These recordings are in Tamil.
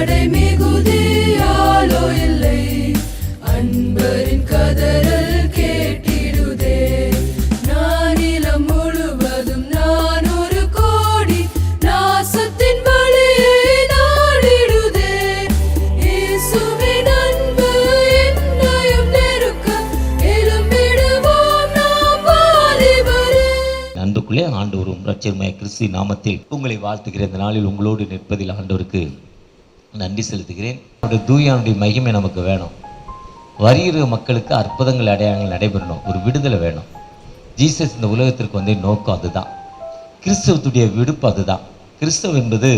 எடை மிகுதியாலோ இல்லை, அன்பரின் கதறல் கேட்டிடுதே. நானிலம் முழுவதும் நான் ஒரு கோடி நாசத்தின் வழியை நாடிடுதே. இயேசுவின் அன்பு என்னையும் நெருக்க எழும்பிடுவோம் நாம் வாலிபரே. அன்புக்குள்ளே ஆண்டவரும் இரட்சகருமாகிய கிறிஸ்து நாமத்தில் உங்களை வாழ்த்துகிறேன். இந்த நாளில் உங்களோடு நிற்பதில் ஆண்டவருக்கு நன்றி செலுத்துகிறேன். அவருடைய தூயானுடைய மகிமை நமக்கு வேணும். வருகிற மக்களுக்கு அற்புதங்கள் அடையாளங்கள் நடைபெறணும், ஒரு விடுதலை வேணும். ஜீசஸ் இந்த உலகத்திற்கு வந்து நோக்கம் அதுதான். கிறிஸ்தவத்துடைய விடுப்பு அதுதான். கிறிஸ்தவம் என்பது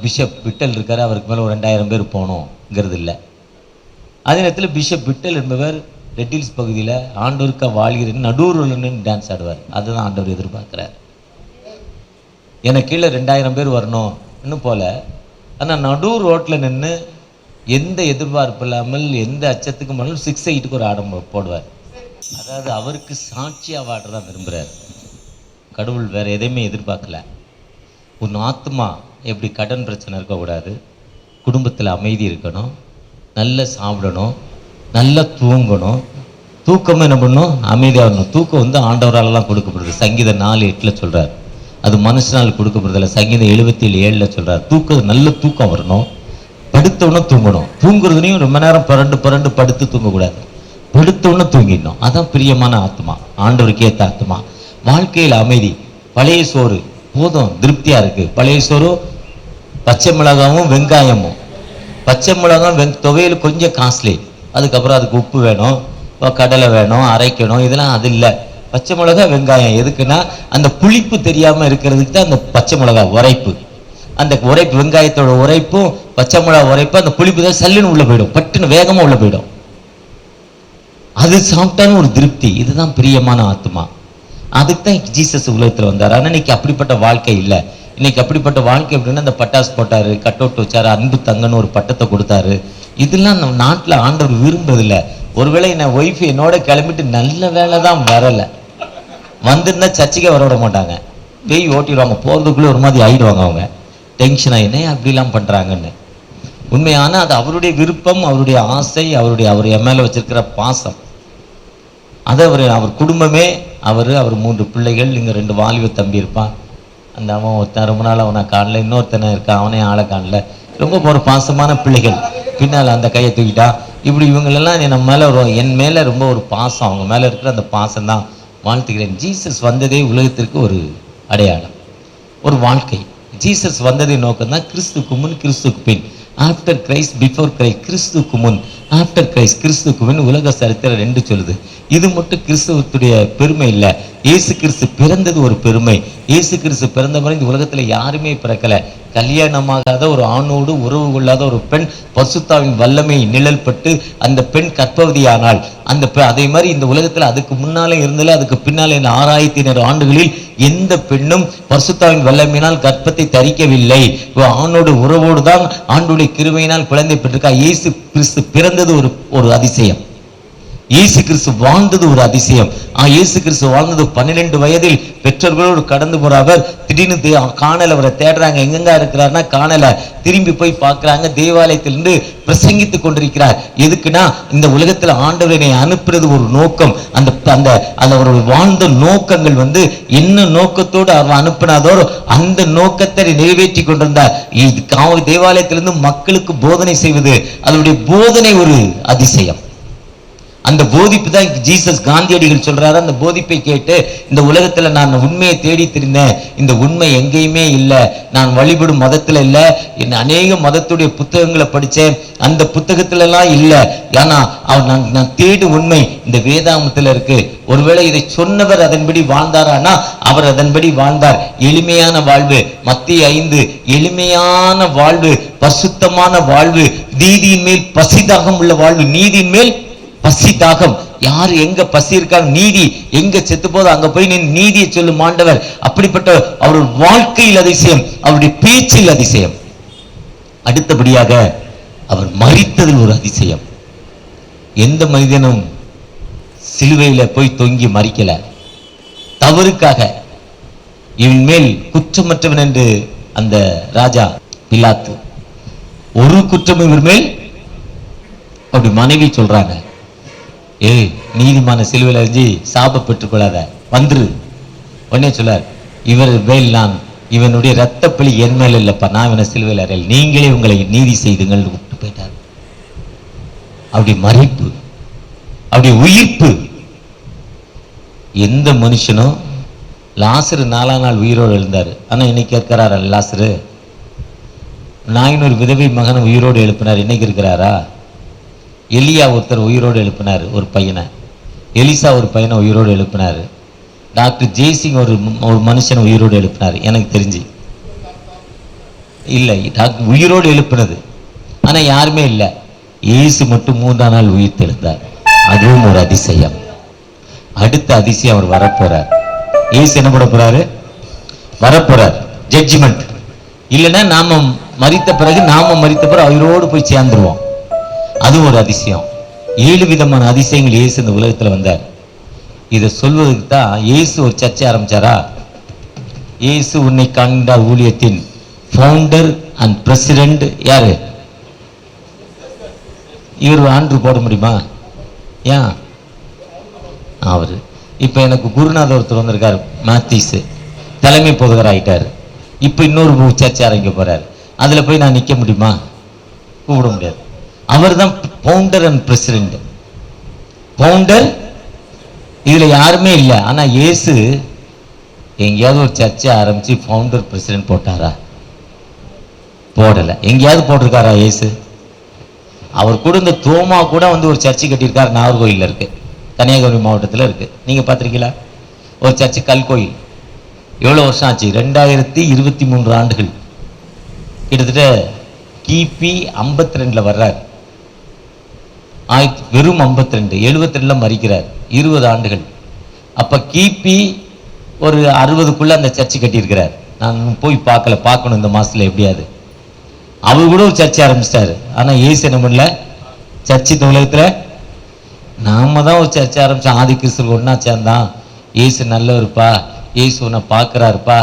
பிஷப் விட்டல் இருக்கார், அவருக்கு மேலே ஒரு 2000 பேர் போகணுங்கிறது இல்லை. அதே நேரத்தில் பிஷப் விட்டல் என்பவர் ரெட் ஹில்ஸ் பகுதியில் ஆண்டவருக்கா வாழ்கிறேன் நடுவர்னு டான்ஸ் ஆடுவார். அதுதான் ஆண்டவர் எதிர்பார்க்குறார். எனக்கு கீழே 2000 பேர் வரணும் இன்னும் போல. ஆனால் நடுவர் ரோட்டில் நின்று எந்த எதிர்பார்ப்பு இல்லாமல் எந்த அச்சத்துக்கு முன்னாலும் 6-8க்கு ஒரு ஆடம் போடுவார். அதாவது அவருக்கு சாட்சியாக வாடுறதான் விரும்புகிறார். கடவுள் வேறு எதையுமே எதிர்பார்க்கல. உன் ஆத்மா எப்படி கடன் பிரச்சனை இருக்கக்கூடாது, குடும்பத்தில் அமைதி இருக்கணும், நல்லா சாப்பிடணும், நல்லா தூங்கணும். தூக்கமும் என்ன பண்ணணும், அமைதியாக வரணும். தூக்கம் வந்து ஆண்டவரால் தான் கொடுக்கப்படுது. சங்கீதம் 4:8 சொல்கிறார். அது மனுஷனால் கொடுக்கப்படுறதில்ல. சங்கீதம் 77:7 சொல்கிறார். தூக்கம் நல்ல தூக்கம் வரணும். படுத்தவுடனே தூங்கணும். தூங்குறதுலையும் ரொம்ப நேரம் புரண்டு படுத்து தூங்கக்கூடாது. படுத்தவுடனே தூங்கிடணும். அதான் பிரியமான ஆத்மா, ஆண்டவருக்கு ஏற்ற ஆத்மா. வாழ்க்கையில் அமைதி. பழைய சோறு போதும், திருப்தியாக இருக்குது. பழைய சோறு பச்சை மிளகாவும் வெங்காயமும். பச்சை மிளகாய் துவையல் கொஞ்சம் காஸ்ட்லி, அதுக்கப்புறம் அதுக்கு உப்பு வேணும், கடலை வேணும், அரைக்கணும். இதெல்லாம் அது இல்லை. பச்சை மிளகா வெங்காயம் எதுக்குன்னா அந்த புளிப்பு தெரியாமல் இருக்கிறதுக்கு தான் அந்த பச்சை மிளகா உரைப்பு. அந்த உரைப்பு, வெங்காயத்தோட உரைப்பும் பச்சை மிளகா உரைப்பு, அந்த புளிப்பு தான் சல்லுன்னு உள்ள போயிடும், பட்டுன்னு வேகமாக உள்ள போயிடும். அது சாப்பிட்டாலும் ஒரு திருப்தி. இதுதான் பிரியமான ஆத்மா. அதுக்கு தான் ஜீசஸ் உலகத்தில் வந்தார். ஆனால் இன்னைக்கு அப்படிப்பட்ட வாழ்க்கை இல்லை. இன்னைக்கு அப்படிப்பட்ட வாழ்க்கை எப்படின்னா, அந்த பட்டாசு போட்டாரு, கட் அவுட் வச்சாரு, அன்பு தங்கன்னு ஒரு பட்டத்தை கொடுத்தாரு. இதெல்லாம் நம்ம நாட்டில் ஆண்டவர் விரும்புறதில்லை. ஒருவேளை என் ஒய்ஃப் என்னோட கிளம்பிட்டு நல்ல வேலை தான் வரலை, வந்துருந்தா சர்ச்சைக்கே வர விட மாட்டாங்க, பேய் ஓட்டிடுவாங்க. போகிறதுக்குள்ளே ஒரு மாதிரி ஆகிடுவாங்க. அவங்க டென்ஷன் ஆகினே அப்படிலாம் பண்ணுறாங்கன்னு. உண்மையான அது அவருடைய விருப்பம், அவருடைய ஆசை, அவர் என் மேலே வச்சிருக்கிற பாசம். அதை அவர் குடும்பமே, அவர் 3 பிள்ளைகள், இங்கே 2 வாலிப தம்பி இருப்பான். அந்த அவன் ஒருத்தன் ரொம்ப நாள் அவனை காணல, இன்னொருத்தனை இருக்கான், அவனே ஆளை காணல. ரொம்ப ஒரு பாசமான பிள்ளைகள். பின்னால் அந்த கையை தூக்கிட்டா. இப்படி இவங்களெல்லாம் நம்ம மேலே என் மேலே ரொம்ப ஒரு பாசம், அவங்க மேலே இருக்கிற அந்த பாசம் தான். வாழ்த்துக்கிறேன். ஜீசஸ் வந்ததே உலகத்திற்கு ஒரு அடையாளம், ஒரு வாழ்க்கை. ஜீசஸ் வந்ததை நோக்கம் தான் கிறிஸ்துக்கு முன் கிறிஸ்துக்கு பின். After Christ before Christ. கிறிஸ்துக்கு முன் ஆஃப்டர் கிரைஸ்ட். கிறிஸ்துக்கு பின் உலக சரித்திரம் 2 சொல்லுது. இது மட்டும் கிறிஸ்துவத்துடைய பெருமை இல்லை, இயேசு கிறிஸ்து பிறந்தது ஒரு பெருமை. இயேசு கிறிஸ்து பிறந்த மாதிரி இந்த உலகத்தில் யாருமே பிறக்கலை. கல்யாணமாகாத ஒரு ஆணோடு உறவு கொள்ளாத ஒரு பெண் பரிசுத்தாவின் வல்லமை நிழல் பட்டு அந்த பெண் கர்ப்பவதியானால், அதே மாதிரி இந்த உலகத்தில் அதுக்கு முன்னாலே இருந்தாலும் அதுக்கு பின்னாலே 6700 ஆண்டுகளில் எந்த பெண்ணும் பரிசுத்தாவின் வல்லமையினால் கர்ப்பத்தை தரிக்கவில்லை. ஆணோடு உறவோடு தான் ஆண்டுடைய கிருபையினால் குழந்தை பெற்றிருக்கா. இயேசு கிறிஸ்து பிறந்தது ஒரு அதிசயம். இயேசு கிறிஸ்து வாழ்ந்தது ஒரு அதிசயம். இயேசு கிறிஸ்து வாழ்ந்தது 12 வயதில் பெற்றோர்களோடு கடந்து போற அவர் திடீர்னு காணல, அவரை தேடுறாங்க, எங்கெங்க இருக்கிறார்னா காணல. திரும்பி போய் பார்க்கிறாங்க, தேவாலயத்திலிருந்து பிரசங்கித்துக் கொண்டிருக்கிறார். எதுக்குன்னா இந்த உலகத்துல ஆண்டவரை அனுப்புறது ஒரு நோக்கம். அந்த அவருடைய வாழ்ந்த நோக்கங்கள் என்ன நோக்கத்தோடு அவர் அனுப்பினாதோ அந்த நோக்கத்தை நிறைவேற்றி கொண்டிருந்தார். தேவாலயத்திலிருந்து மக்களுக்கு போதனை செய்வது, அதனுடைய போதனை ஒரு அதிசயம். அந்த போதிப்பு தான் ஜீசஸ் காந்தியடிகள் சொல்றாரு. அந்த போதிப்பை கேட்டு இந்த உலகத்துல நான் உண்மையை தேடி திரிந்தேன், இந்த உண்மை எங்கேயுமே இல்லை, நான் வழிபடும் மதத்துல இல்லை, அநேக மதத்துடைய புத்தகங்களை படித்தேன், அந்த புத்தகத்துல எல்லாம் இல்லை. ஏன்னா நான் தேடும் உண்மை இந்த வேதாகமத்துல இருக்கு. ஒருவேளை இதை சொன்னவர் அதன்படி வாழ்ந்தாரானா அவர் அதன்படி வாழ்ந்தார். எளிமையான வாழ்வு, மத்தேயு 5, எளிமையான வாழ்வு, பரிசுத்தமான வாழ்வு, நீதியின் மேல் பசிதாகம் உள்ள வாழ்வு. நீதியின் மேல் பசி தாகம். யாரு எங்க பசி இருக்காங்க, நீதி எங்க செத்து போதோ அங்க போய் நீ நீதியை சொல்லும் ஆண்டவர். அப்படிப்பட்ட அவருடைய வாழ்க்கையில் அதிசயம், அவருடைய பேச்சில் அதிசயம். அடுத்தபடியாக அவர் மரித்ததில் ஒரு அதிசயம். எந்த மனிதனும் சிலுவையில போய் தொங்கி மரிக்கல. தவறுக்காக இவன் மேல் குற்றமற்றவன் என்று அந்த ராஜா பிலாத்து ஒரு குற்றமும் இவர் மேல். அப்படி மனைவி சொல்றாங்க, ஏய் நீதிமான சிலுவையில் அழிஞ்சு சாப பெற்றுக்கொள்ளாத, வந்துரு. உடனே சொல்லார், இவர் மேல் நான், இவனுடைய ரத்த பழி என் மேல் இல்லப்பா, நான் இவனை சிலுவையில் அறையல், நீங்களே உங்களை நீதி செய்துங்கள் விட்டு போயிட்டார். அப்படி மறைப்பு, அப்படி உயிர்ப்பு. எந்த மனுஷனும் லாசரு 4ஆம் நாள் உயிரோடு எழுந்தார். ஆனா இன்னைக்கு இருக்கிறாரா லாசரு? நாயினொரு விதவை மகனை உயிரோடு எழுப்பினார், இன்னைக்கு இருக்கிறாரா? எலியா ஒருத்தர் உயிரோடு எழுப்பினார் ஒரு பையனை, எலிசா ஒரு பையனை உயிரோடு எழுப்பினார், டாக்டர் ஜெய்சிங் ஒரு மனுஷனை உயிரோடு எழுப்பினார். எனக்கு தெரிஞ்சு இல்லை, டாக்டர் உயிரோடு எழுப்பினது. ஆனா யாருமே இல்லை, இயேசு மட்டும் 3ஆம் நாள் உயிர் தெழுந்தார். அதுவும் ஒரு அதிசயம். அடுத்த அதிசயம், அவர் வரப்போறார். இயேசு என்ன பண்ண போறாரு? வரப்போறார். ஜட்ஜ்மெண்ட். இல்லைன்னா நாம மரித்த பிறகு அவரோடு போய் சேர்ந்துருவோம். அது ஒரு அதிசயம். 7 விதமான அதிசயங்கள் இயேசு இந்த உலகத்துல வந்தார். இதை சொல்வதற்கு தான் இயேசு ஒரு சர்ச்சை ஆரம்பிச்சாரா? இயேசு உன்னை கண்ட ஊழியத்தின் ஃபவுண்டர் அண்ட் பிரசிடென்ட் யாரு? இவர் ஆண்டு போட முடியுமா? ஏன் அவரு? இப்ப எனக்கு குருநாதர் ஒருத்தர் வந்திருக்காரு, மேத்தீஸ், தலைமை போதகர் ஆயிட்டாரு. இப்ப இன்னொரு சர்ச்சை ஆரம்பிக்க போறாரு. அதுல போய் நான் நிக்க முடியுமா? கூப்பிட முடியாது. அவர் தான் ஃபவுண்டர் அண்ட் பிரசிடென்ட். ஃபவுண்டர் இதுல யாருமே இல்லை. ஆனா இயேசு எங்கேயாவது ஒரு சர்ச்சை ஆரம்பிச்சு ஃபவுண்டர் பிரசிடென்ட் போட்டாரா? போடல. எங்கேயாவது போட்டிருக்காரா இயேசு? அவர் கூட இந்த தோமா கூட வந்து ஒரு சர்ச்சை கட்டியிருக்காரு, நாகர்கோயில்ல இருக்கு, கன்னியாகுமரி மாவட்டத்தில் இருக்கு. நீங்க பார்த்திருக்கீங்களா? ஒரு சர்ச்சு, கல்கோயில். எவ்வளவு வருஷம் ஆச்சு? 2023 ஆண்டுகள். கிட்டத்தட்ட கிபி 52 வர்றார். வெறும் 52, 72 மறிக்கிறார். 20 ஆண்டுகள். அப்ப கிபி ஒரு 60க்குள்ள அந்த சர்ச்சு கட்டியிருக்கிறார். நான் போய் பார்க்கணும் இந்த மாசத்துல எப்படியாது. அவர் கூட ஒரு சர்ச்சை ஆரம்பிச்சிட்டாரு. ஆனா இயேசு என்ன பண்ணல? சர்ச்சு இந்த உலகத்துல நாம தான் ஒரு சர்ச்சை ஆரம்பிச்சோம். ஆதி கிறிஸ்துவ ஒன்னா சேர்ந்தான். இயேசு நல்லவருப்பா, இயேசு உன்னை பார்க்கிறாருப்பா,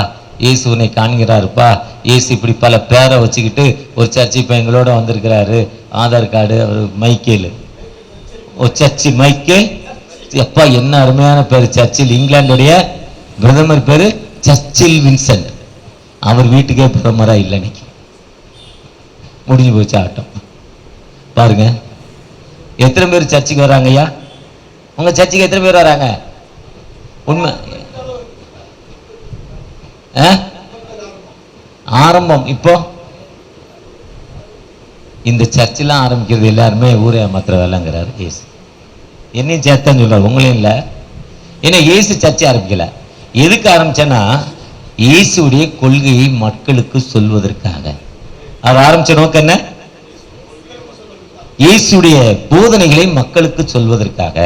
இயேசு உன்னை காண்கிறாருப்பா, இயேசு இப்படி பல பேரை வச்சுக்கிட்டு ஒரு சர்ச்சு இப்போ எங்களோட வந்திருக்கிறாரு. ஆதார் கார்டு அவர் மைக்கேல், ஒரு சர்ச்சு மைக்கேல். எப்பா என்ன அருமையான பேர்! சர்ச்சில், இங்கிலாந்துடைய பிரதமர் பேரு சர்ச்சில் வின்சென்ட். அவர் வீட்டுக்கே பிரதமரா இல்லை, இன்னைக்கு முடிஞ்சு போச்சு ஆட்டம். பாருங்க எத்தனை பேர் சர்ச்சுக்கு வராங்க ஐயா? உங்க சர்ச்சுக்கு எத்தனை பேர் வராங்க? உண்மை ஆரம்பம். இப்போ இந்த சர்ச்செல்லாம் ஆரம்பிக்கிறது எல்லாருமே ஊரே மாத்திர வேலைங்கிறாரு இயேசு. என்னையும் சேர்த்தான்னு சொல்றாரு, உங்களையும் இல்லை. ஏன்னா இயேசு சர்ச்சை ஆரம்பிக்கல. எதுக்கு ஆரம்பிச்சேன்னா இயேசுடைய கொள்கையை மக்களுக்கு சொல்வதற்காக. அவர் ஆரம்பிச்ச நோக்கம் என்ன? இயேசுடைய போதனைகளை மக்களுக்கு சொல்வதற்காக,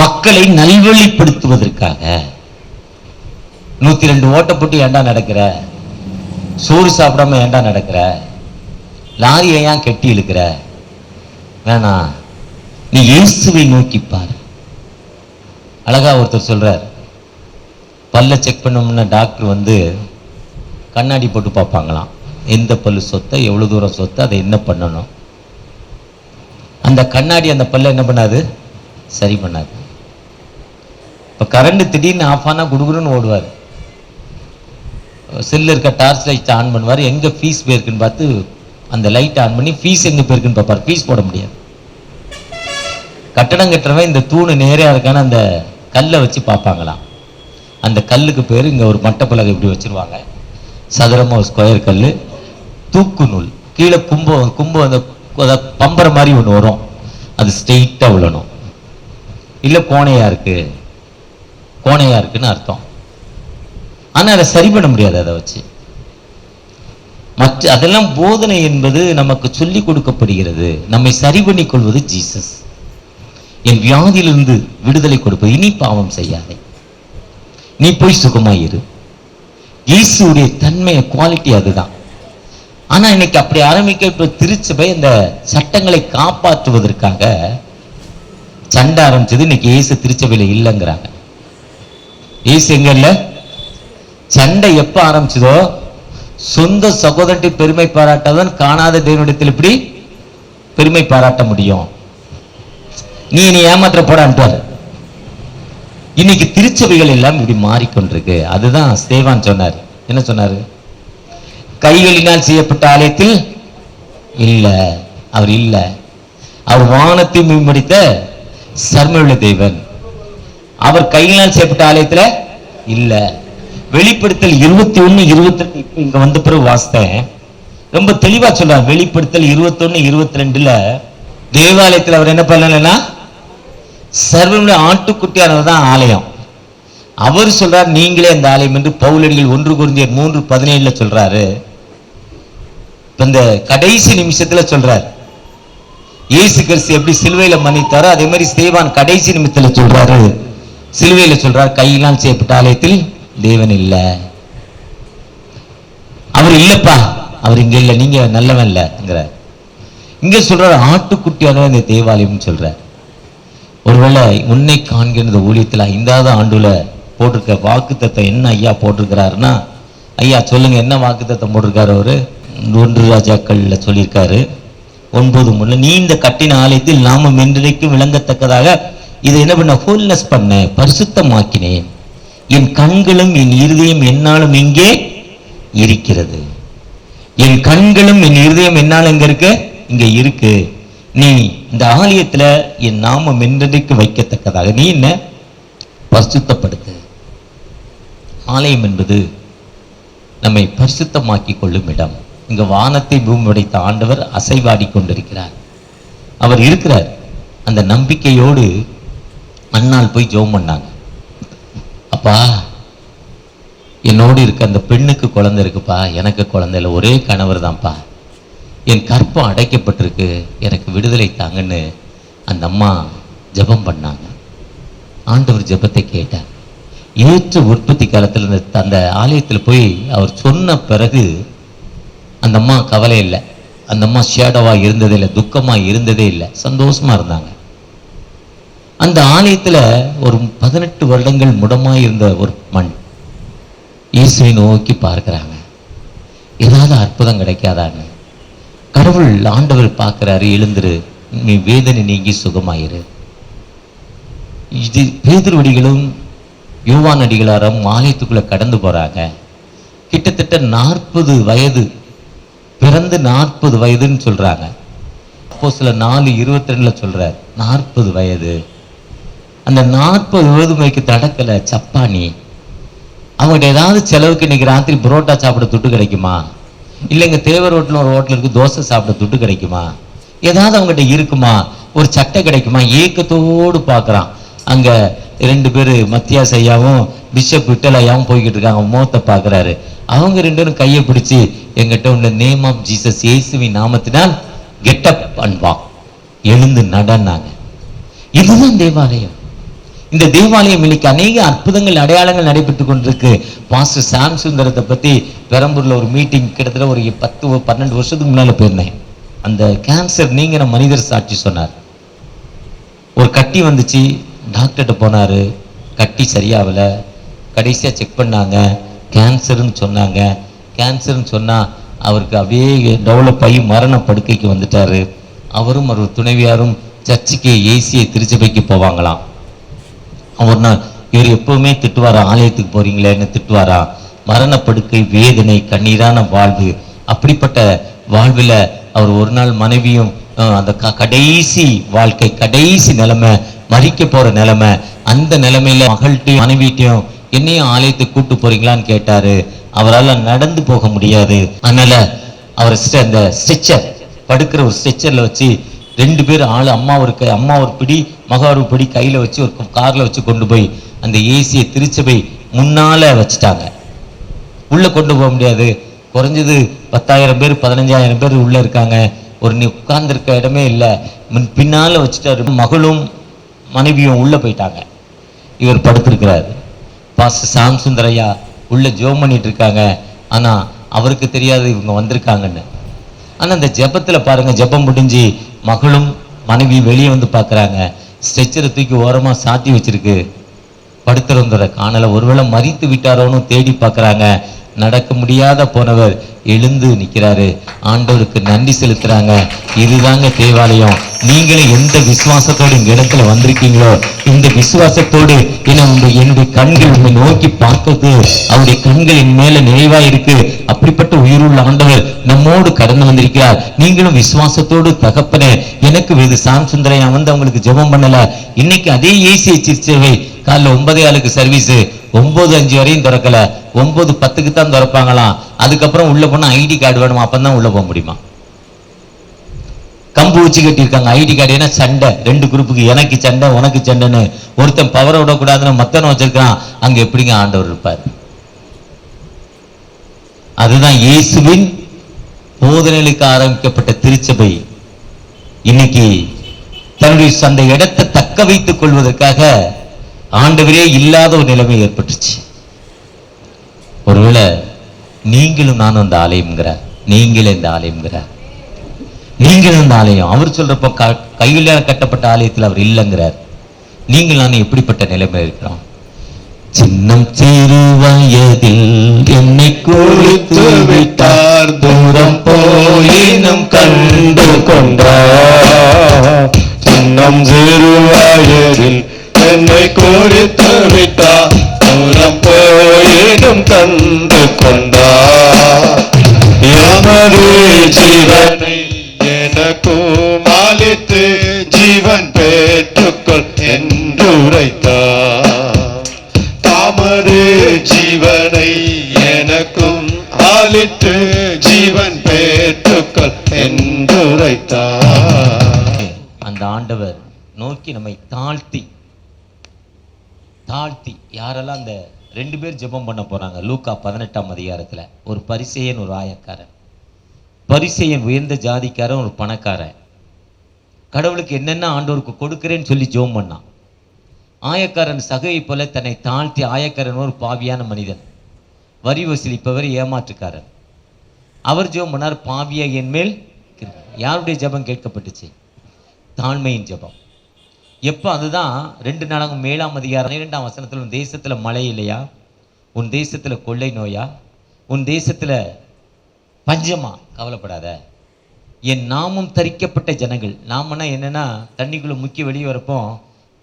மக்களை நல்வழிப்படுத்துவதற்காக. 102 ஓட்ட போட்டு ஏண்டா நடக்கிற? சோறு சாப்பிடாம ஏண்டா நடக்கிற? லாரியை ஏன் கெட்டி இழுக்கிற? வேணாம், நீ இயேசுவை நோக்கிப்பார். அழகா ஒருத்தர் சொல்றார், பல்ல செக் பண்ணோம்னா டாக்டர் வந்து கண்ணாடி போட்டு பார்ப்பாங்களாம். எந்த பல்லு சொத்தை, எவ்வளவு தூரம் சொத்தை, அதை என்ன பண்ணணும். அந்த கண்ணாடி அந்த பல்ல என்ன பண்ணாது? சரி பண்ணாது. இப்ப கரண்ட் திடீர்னு ஆஃப் ஆனா குடுகுடுன்னு ஓடுவார். செல்ல இருக்க டார்ச் லைட் ஆன் பண்ணுவார். எங்க ஃபீஸ் போயிருக்குன்னு பார்த்து அந்த லைட் ஆன் பண்ணி ஃபீஸ் எங்க போயிருக்குன்னு பார்ப்பார். ஃபீஸ் போட முடியாது. கட்டடம் கட்டுறவன் இந்த தூணு நேரையா இருக்கான்னு அந்த கல்லை வச்சு பார்ப்பாங்களாம். அந்த கல்லுக்கு பேர், இங்க ஒரு மட்டப்பலகை இப்படி வச்சிருவாங்க, சதுரமா ஒரு ஸ்கொயர் கல், தூக்கு நூல் கீழே கும்பம் அந்த பம்பர மாதிரி ஒன்று வரும், அது ஸ்ட்ரெயிட்டா விழணும். இல்லை கோணையா இருக்குன்னு அர்த்தம். ஆனா அதை சரி பண்ண முடியாது. அதை வச்சு அதெல்லாம் போதனை என்பது நமக்கு சொல்லிக் கொடுக்கப்படுகிறது. நம்மை சரி பண்ணி கொள்வது ஜீசஸ். என் வியாதியிலிருந்து விடுதலை கொடுப்பது. இனி பாவம் செய்யாதே, நீ போய் சுகமாயிரு. இயேசுடைய தன்மையை, குவாலிட்டி அதுதான். ஆனா இன்னைக்கு அப்படி ஆரம்பிக்க திருச்சபை இந்த சட்டங்களை காப்பாற்றுவதற்காக சண்டை ஆரம்பிச்சது. இன்னைக்கு இயேசு திருச்சபையில இல்லைங்கிறாங்க. இயேசு எங்க இல்ல? சண்டை எப்ப ஆரம்பிச்சதோ சொந்த சகோதரத்தை பெருமை பாராட்டாதான் காணாத தேவனிடத்தில் இப்படி பெருமை பாராட்ட முடியும். நீ ஏமாற்ற போடான்ட்டாரு. இன்னைக்கு திருச்சபைகள் எல்லாம் இப்படி மாறிக்கொண்டிருக்கு. அதுதான் ஸ்தேவான் சொன்னார். என்ன சொன்னாரு? கைகளினால் செய்யப்பட்ட ஆலயத்தில் இல்ல, அவர் இல்ல. அவர் வானத்தை மேம்படுத்த சர்மயுள்ள தேவன். அவர் கையினால் செய்யப்பட்ட ஆலயத்துல இல்ல. வெளிப்படுத்தல் 21, 22 இப்ப இங்க வந்த பிறகு வாசித்தேன். ரொம்ப தெளிவா சொல்றார். வெளிப்படுத்தல் 21, 22ல தேவாலயத்தில் அவர் என்ன பண்ணலன்னா சர்வனுடைய ஆட்டுக்குட்டியானவர் தான் ஆலயம். அவர் சொல்றார் நீங்களே அந்த ஆலயம் என்று. பவுலடிகள் 1 கொரிந்தியர் 3:17 சொல்றாரு. இந்த கடைசி நிமிஷத்துல சொல்றார் இயேசு கிறிஸ்து எப்படி சிலுவையில மன்னித்தாரோ அதே மாதிரி ஸ்தேவான் கடைசி நிமிஷத்துல சொல்றாரு, சிலுவையில சொல்றார் கையினால் செய்யப்பட்ட ஆலயத்தில் தேவன் இல்ல. அவர் இல்லப்பா, அவர் இங்க இல்ல, நீங்க நல்லவன் இல்ல. இங்க சொல்றாரு ஆட்டுக்குட்டியான இந்த தேவாலயம் சொல்றார். ஒருவேளை உன்னை காண்கிற ஊழியத்தில் 5வது ஆண்டுல போட்டிருக்க வாக்குத்தத்தம் என்ன ஐயா போட்டிருக்கிறாருன்னா, ஐயா சொல்லுங்க என்ன வாக்குத்தத்தம் போட்டிருக்காரு? அவரு 1 ராஜாக்கள்ல சொல்லியிருக்காரு 9:3, நீ இந்த கட்டின ஆலயத்தில் நாமம் என்றைக்கும் விளங்கத்தக்கதாக இதை என்ன பண்ண ஹோல்னஸ் பண்ண பரிசுத்தமாக்கினேன், என் கண்களும் என் இருதயம் என்னாலும் இங்கே இருக்கிறது. என் கண்களும் என் இருதயம் என்னாலும் எங்க இருக்கு? இங்க இருக்கு. நீ இந்த ஆலயத்துல என் நாமம் என்றைக்கு வைக்கத்தக்கதாக நீ என்ன பரிசுத்தப்படுத்து. ஆலயம் என்பது நம்மை பரிசுத்தமாக்கி கொள்ளும் இடம். இங்க வானத்தை பூமி உடைத்த ஆண்டவர் அசைவாடி கொண்டிருக்கிறார். அவர் இருக்கிறார். அந்த நம்பிக்கையோடு அண்ணால் போய் ஜெபம் பண்ணாங்க. அப்பா என்னோடு இருக்க அந்த பெண்ணுக்கு குழந்தை இருக்குப்பா, எனக்கு குழந்தை இல்லை, ஒரே கணவர் தான்ப்பா, என் கற்பம் அடைக்கப்பட்டிருக்கு, எனக்கு விடுதலை தாங்கன்னு அந்த அம்மா ஜெபம் பண்ணாங்க. ஆண்டவர் ஜெபத்தை கேட்டார். ஏற்ற உற்பத்தி காலத்தில் அந்த ஆலயத்தில் போய் அவர் சொன்ன பிறகு அந்த அம்மா கவலை இல்லை, அந்த அம்மா ஷேடவா இருந்ததே இல்லை, துக்கமா இருந்ததே இல்லை, சந்தோஷமா இருந்தாங்க. அந்த ஆலயத்துல ஒரு 18 வருடங்கள் முடமாய் இருந்த ஒரு மண் இயேசுவை நோக்கி பார்க்கிறாங்க. ஏதாவது அற்புதம் கிடைக்காதான்னு கடவுள் ஆண்டவர் பார்க்கிறாரு. எழுந்துரு, நீ வேதனை நீங்கி சுகமாயிரு. இது பேதுருவடிகளும் யோவான் அடிகளாரும் ஆலயத்துக்குள்ள கடந்து போறாங்க. கிட்டத்தட்ட 40 வயது, பிறந்து 40 வயதுன்னு சொல்றாங்க. அப்போஸ்தலர் 4:22 சொல்றார் 40 வயது. அந்த 40 வயது மைக்கு தடக்கல சப்பானி. அவங்ககிட்ட ஏதாவது செலவுக்கு இன்னைக்கு ராத்திரி புரோட்டா சாப்பிட துட்டு கிடைக்குமா? இல்லைங்க தேவர் ரோட்டில் ஒரு ஹோட்டல் இருக்கு, தோசை சாப்பிட துட்டு கிடைக்குமா? ஏதாவது அவங்ககிட்ட இருக்குமா? ஒரு சட்டை கிடைக்குமா? ஏக்கத்தோடு பார்க்குறான். அங்கே 2 பேர் மத்தியாஸ் ஐயாவும் பிஷப் விட்டல் ஐயாவும் போய்கிட்டு இருக்காங்க. முகத்தை பார்க்குறாரு. அவங்க 2 பேரும் கையை பிடிச்சி எங்கிட்ட உள்ள நேம் ஆஃப் ஜீசஸ், இயேசுவின் நாமத்தினால் கெட் அப் அண்ட் வாக், எழுந்து நடனாங்க. இதுதான் தேவாலயம். இந்த தேவாலயம் இன்னைக்கு அநேக அற்புதங்கள் அடையாளங்கள் நடைபெற்று கொண்டிருக்கு. பாஸ்டர் சாம் சுந்தரத்தை பத்தி பெரம்பூர்ல ஒரு மீட்டிங் கிட்டத்தட்ட ஒரு 10-12 வருஷத்துக்கு முன்னால போயிருந்தேன். அந்த கேன்சர் நீங்கிற மனிதர் சாட்சி சொன்னார். ஒரு கட்டி வந்துச்சு, டாக்டர்கிட்ட போனாரு, கட்டி சரியாகல, கடைசியா செக் பண்ணாங்க, கேன்சர்னு சொன்னாங்க. கேன்சர்னு சொன்னா அவருக்கு அப்படியே டெவலப் ஆகி மரண படுக்கைக்கு வந்துட்டாரு. அவரும் அவர் துணைவியாரும் சர்ச்சுக்கு ஏசிய திருச்சபைக்கு போவாங்களாம். ஒரு நாள் இவர் எப்பவுமே திட்டுவாரா, ஆலயத்துக்கு போறீங்களேன்னு திட்டுவாரா. மரணப்படுக்கை, வேதனை, கண்ணீரான வாழ்வு. அப்படிப்பட்ட வாழ்வில் அவர் ஒரு நாள் மனைவியும் அந்த கடைசி வாழ்க்கை, கடைசி நிலைமை, மறிக்க போற நிலைமை, அந்த நிலைமையில மகள்கிட்டையும் மனைவிட்டையும் என்னையும் ஆலயத்துக்கு கூட்டு போறீங்களான்னு கேட்டாரு. அவரால் நடந்து போக முடியாது. அதனால அவர் அந்த ஸ்ட்ரெச்சர், படுக்கிற ஒரு ஸ்ட்ரெச்சர்ல வச்சு 2 பேர் ஆள், அம்மா ஒரு பிடி, மக ஒரு பிடி கையில வச்சு ஒரு கார்ல வச்சு கொண்டு போய் அந்த ஏசிய திருச்சபை முன்னால வச்சுட்டாங்க. உள்ள கொண்டு போக முடியாது. குறைஞ்சது 10,000 பேர் 15,000 பேர் உள்ள இருக்காங்க. ஒரு உட்கார்ந்து இருக்க இடமே இல்லை. பின்னால வச்சுட்டாரு. மகளும் மனைவியும் உள்ள போயிட்டாங்க. இவர் படுத்திருக்கிறாரு. பாஸ்டர் சாம் சுந்தரையா உள்ள ஜெபம் பண்ணிட்டு இருக்காங்க. ஆனா அவருக்கு தெரியாது இவங்க வந்திருக்காங்கன்னு. ஆனா அந்த ஜெபத்துல பாருங்க, ஜெபம் முடிஞ்சு மகளும் மனைவி வெளியே வந்து பார்க்குறாங்க. ஸ்ட்ரெச்சரை தூக்கி ஓரமா சாத்தி வச்சிருக்கு. படுத்திருந்தரை காணல. ஒருவேளை மறித்து விட்டாரோன்னு தேடி பார்க்குறாங்க. நடக்க முடியாத போனவர் எழுந்து நிற்கிறாரு, ஆண்டவருக்கு நன்றி செலுத்துறாங்க. இதுதாங்க தேவாலயம். நீங்களும் எந்த விசுவாசத்தோடு இந்த இடத்துல வந்திருக்கீங்களோ, இந்த விசுவாசத்தோடு என்னுடைய கண்கள் உங்களை நோக்கி பார்க்கிறது, அவருடைய கண்கள் என் மேல நிறைவா இருக்கு. அப்படிப்பட்ட உயிருள்ள ஆண்டவர் நம்மோடு கடந்து வந்திருக்கிறார். நீங்களும் விசுவாசத்தோடு, தகப்பனே எனக்கு இது சாம் சுந்தரையா வந்து அவங்களுக்கு ஜெபம் பண்ணல, இன்னைக்கு அதே ஏசிய சிற்சேவை காலைல 9:15 சர்வீஸ், 9:05 வரையும் திறக்கல, 9:10 தான் திறப்பாங்களாம். அதுக்கப்புறம் உள்ள போனா ஐடி கார்டு வேணுமா, அப்பதான் உள்ள போக முடியுமா? கம்பு வச்சு கட்டியிருக்காங்க ஐடி கார்டு. ஏன்னா சண்டை, 2 குரூப்புக்கு, எனக்கு சண்டை உனக்கு சண்டைன்னு. ஒருத்தன் பவரை விடக்கூடாதுன்னு மத்தனை வச்சிருக்கான். அங்க எப்படிங்க ஆண்டவர் இருப்பார்? அதுதான் இயேசுவின் போதனைகளுக்கு ஆரம்பிக்கப்பட்ட திருச்சபை இன்னைக்கு தன்னுடைய அந்த இடத்தை தக்க வைத்துக் கொள்வதற்காக ஆண்டவரே இல்லாத ஒரு நிலைமை ஏற்பட்டுச்சு. ஒருவேளை நீங்களும் நானும் அந்த ஆலயம்ங்கிறார், நீங்களே இந்த ஆலயம்ங்கிறார், நீங்களும் இந்த ஆலயம். அவர் சொல்றப்போ கையில கட்டப்பட்ட ஆலயத்தில் அவர் இல்லைங்கிறார். நீங்கள் நானும் எப்படிப்பட்ட நிலைமை இருக்கிறோம்? சின்னம் சிறு வயதில் என்னை கொடுத்து விட்டார், தூரம் போயினும் கண்டு கொண்டார். சின்னம் சிறு வயதில் என்னை கொடுத்து விட்டார், தூரம் போயினும் கண்டு கொண்டார். எமது ஜீவனை எனக்கும் அளித்து ஜீவன் பெற்றுக்கொள் என்று உரைத்தார். தமது ஜீவனை எனக்கும் அளித்து ஜீவன் பெற்றுக்கொள் என்று உரைத்தார். அந்த ஆண்டவர் நோக்கி நம்மை தாழ்த்தி யாரெல்லாம் அந்த 2 பேர் ஜெபம் பண்ண போறாங்க. லூக்கா 18ஆம் அதிகாரத்துல ஒரு பரிசேயன், ஒரு ஆயக்காரன். பரிசேயன் உயர்ந்த ஜாதிக்காரன், ஒரு பணக்காரன். கடவுளுக்கு என்னென்ன ஆண்டவருக்கு கொடுக்கிறேன்னு சொல்லி ஜெபம் பண்ணான். ஆயக்காரன் சகையை போல தன்னை தாழ்த்தி, ஆயக்காரன் ஒரு பாவியான மனிதன், வரி வசூலிப்பவர், ஏமாற்றுக்காரன். அவர் ஜெபம் பண்ணார், பாவியா என் மேல். யாருடைய ஜெபம் கேட்கப்பட்டுச்சு? தாழ்மையின் ஜெபம். எப்போ? அதுதான் 2 நாளாகும் 7ஆம் அதிகாரம் 12ஆம் வசனத்தில், உன் தேசத்துல மழை இல்லையா, உன் தேசத்துல கொள்ளை நோயா, உன் தேசத்துல பஞ்சமா, கவலைப்படாத, என் நாமம் தரிக்கப்பட்ட ஜனங்கள். நாமனா என்னன்னா தண்ணிக்குள்ள முக்கிய வெளியே வரப்போ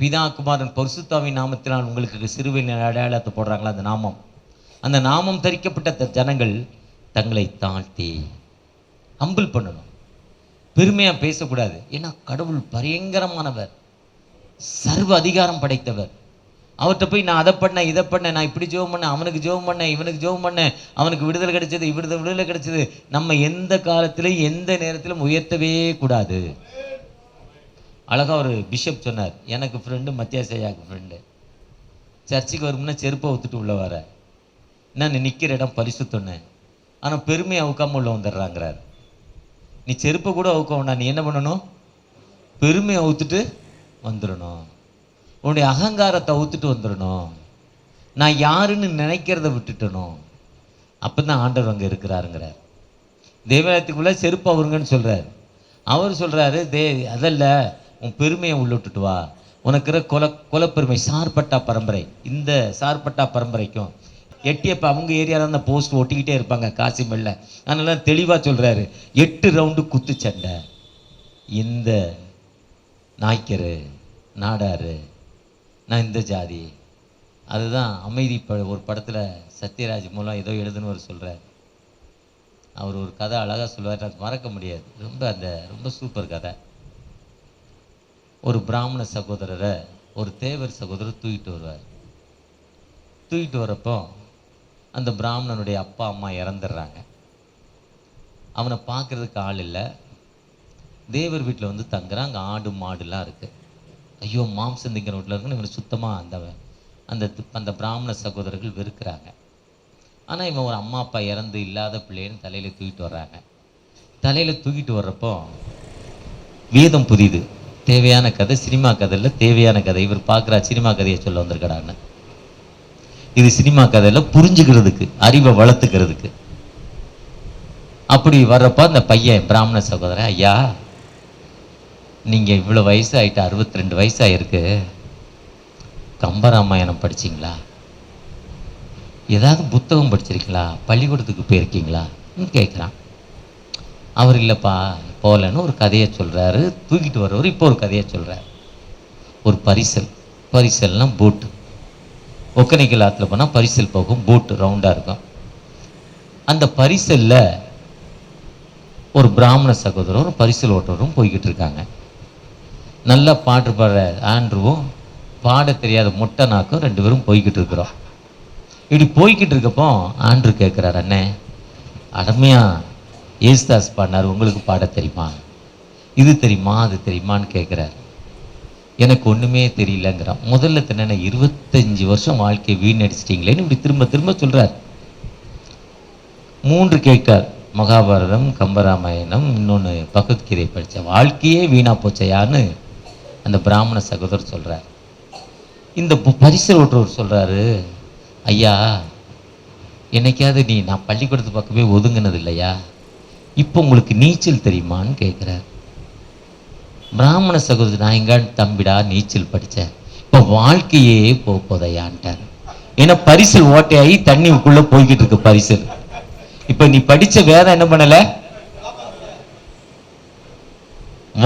பிதா குமாரன் பரிசுத்தாவின் நாமத்தினால் உங்களுக்கு சிறுவையின் அடையாளத்தை போடுறாங்களா, அந்த நாமம். அந்த நாமம் தரிக்கப்பட்ட ஜனங்கள் தங்களை தாழ்த்தி ஹம்பிள் பண்ணணும். பெருமையா பேசக்கூடாது. ஏன்னா கடவுள் பயங்கரமானவர், சர்வ அதிகாரம் படைத்தவர். அவர்கிட்ட போய் நான் அதை பண்ணேன், இதை பண்ணேன், நான் இப்படி ஜெபம் பண்ணேன், அவனுக்கு ஜெபம் பண்ணேன், இவனுக்கு ஜெபம் பண்ணேன், அவனுக்கு விடுதலை கிடைச்சது, இவருக்கு விடுதலை கிடைச்சது. நம்ம எந்த காலத்திலும் எந்த நேரத்திலும் உயர்த்தவே கூடாது. அழகா ஒரு பிஷப் சொன்னார், எனக்கு ஃப்ரெண்டு மத்தியாசையாக்கு ஃப்ரெண்டு, சர்ச்சுக்கு வரும்னா செருப்பை ஊத்துட்டு உள்ள வர, நான் நிற்கிற இடம் பரிசுத்தொன்னு, ஆனால் பெருமையை அவுக்காம உள்ள வந்துடுறாங்கிறார். நீ செருப்பை கூட அவுக்க வேண்டாம், நீ என்ன பண்ணணும்? பெருமையை அவுத்துட்டு வந்துடணும், உன்னுடைய அகங்காரத்தை அவுத்துட்டு வந்துடணும், நான் யாருன்னு நினைக்கிறத விட்டுட்டணும். அப்பதான் ஆண்டவர் அங்கே இருக்கிறாருங்கிறார். தேவாலயத்துக்குள்ள செருப்பு அவருங்கன்னு சொல்றாரு. அவர் சொல்றாரு, அதல்ல, உன் பெருமையை உள்ளிட்டுட்டு வா, உனக்கு கொலப்பெருமை, சார்பட்டா பரம்பரை. இந்த சார்பட்டா பரம்பரைக்கும் எட்டியப்ப அவங்க ஏரியாவில் அந்த போஸ்ட் ஒட்டிக்கிட்டே இருப்பாங்க காசிமெல்ல. அதனால தெளிவாக சொல்றாரு, 8 ரவுண்டு குத்து சண்டை. இந்த நாய்க்கரு நாடாரு, நான் இந்த ஜாதி. அதுதான் அமைதி ஒரு படத்தில் சத்யராஜ் மூலம் ஏதோ எழுதுன்னு சொல்கிறார். அவர் ஒரு கதை அழகாக சொல்லுவார், எனக்கு மறக்க முடியாது. ரொம்ப சூப்பர் கதை. ஒரு பிராமண சகோதரரை ஒரு தேவர் சகோதரர் தூக்கிட்டு வருவார். தூக்கிட்டு வரப்போ அந்த பிராமணனுடைய அப்பா அம்மா இறந்துடுறாங்க. அவனை பார்க்கறதுக்கு ஆள் இல்லை. தேவர் வீட்டில் வந்து தங்குறான். அங்கே ஆடு மாடுலாம் இருக்குது. ஐயோ, மாம்சம் திங்கிற வீட்டில் இருக்குன்னு இவனை சுத்தமாக அந்த பிராமண சகோதரர்கள் வெறுக்கிறாங்க. ஆனால் இவன் ஒரு அம்மா அப்பா இறந்து இல்லாத பிள்ளைன்னு தலையில் தூக்கிட்டு வர்றாங்க. தலையில் தூக்கிட்டு வர்றப்போ வேதம் புரியுது. தேவையான கதை, சினிமா கதையில் தேவையான கதை. இவர் பார்க்குறா, சினிமா கதையை சொல்ல வந்திருக்கடான்னு. இது சினிமா கதையில் புரிஞ்சுக்கிறதுக்கு, அறிவை வளர்த்துக்கிறதுக்கு. அப்படி வர்றப்போ அந்த பையன் பிராமண சகோதரன், ஐயா நீங்கள் இவ்வளோ வயசு ஆகிட்டு, 62 வயசாயிருக்கு, கம்பராமாயணம் படிச்சிங்களா? ஏதாவது புத்தகம் படிச்சிருக்கீங்களா, பள்ளிக்கூடத்துக்கு போயிருக்கீங்களா கேட்குறான். அவர் இல்லைப்பா போகலன்னு ஒரு கதையை சொல்கிறாரு. தூக்கிட்டு வர்றவர் இப்போ ஒரு கதையை சொல்கிறார். ஒரு பரிசல்னா போட்டு, ஒக்கனைக்கல் ஆற்றுல போனால் பரிசல் போகும், போட்டு ரவுண்டாக இருக்கும். அந்த பரிசலில் ஒரு பிராமண சகோதரரும் பரிசல் ஓட்டுறவரும் போய்கிட்டு இருக்காங்க. நல்லா பாட்டு பாடுற ஆண்ட்ருவும் பாட தெரியாத மொட்டை நாக்கும் 2 பேரும் போய்கிட்டு இருக்கிறோம். இப்படி போய்கிட்டு இருக்கப்போ ஆண்ட்ரு கேட்குறாரு, அண்ணே அடமையா ஏசுதாஸ் பாடினார், உங்களுக்கு பாட தெரியுமா, இது தெரியுமா அது தெரியுமான்னு கேட்குறாரு. எனக்கு ஒன்றுமே தெரியலங்கிறான். முதல்ல என்ன 25 வருஷம் வாழ்க்கையை வீணடிச்சிட்டிங்களேன்னு இப்படி திரும்ப திரும்ப சொல்கிறார். 3 கேட்டார், மகாபாரதம், கம்பராமாயணம், இன்னொன்று பகவத்கீதை படித்த வாழ்க்கையே வீணா போச்சையான்னு அந்த பிராமண சகோதரர் சொல்கிறார். இந்த பரிசல் ஓட்டுறவர் சொல்கிறாரு, ஐயா என்னைக்காவது நான் பள்ளிக்கூடத்து பக்கமே ஒதுங்கினது இல்லையா, இப்போ உங்களுக்கு நீச்சல் தெரியுமான்னு கேட்குறார். பிராமண சகோதரர், நான் எங்கான்னு தம்பிடா நீச்சல் படித்தேன், இப்போ வாழ்க்கையே போதையான்ட்டார். ஏன்னா பரிசல் ஓட்டையாகி தண்ணிக்குள்ளே போய்கிட்டு இருக்கு பரிசல். இப்போ நீ படித்த வேதம் என்ன பண்ணலை,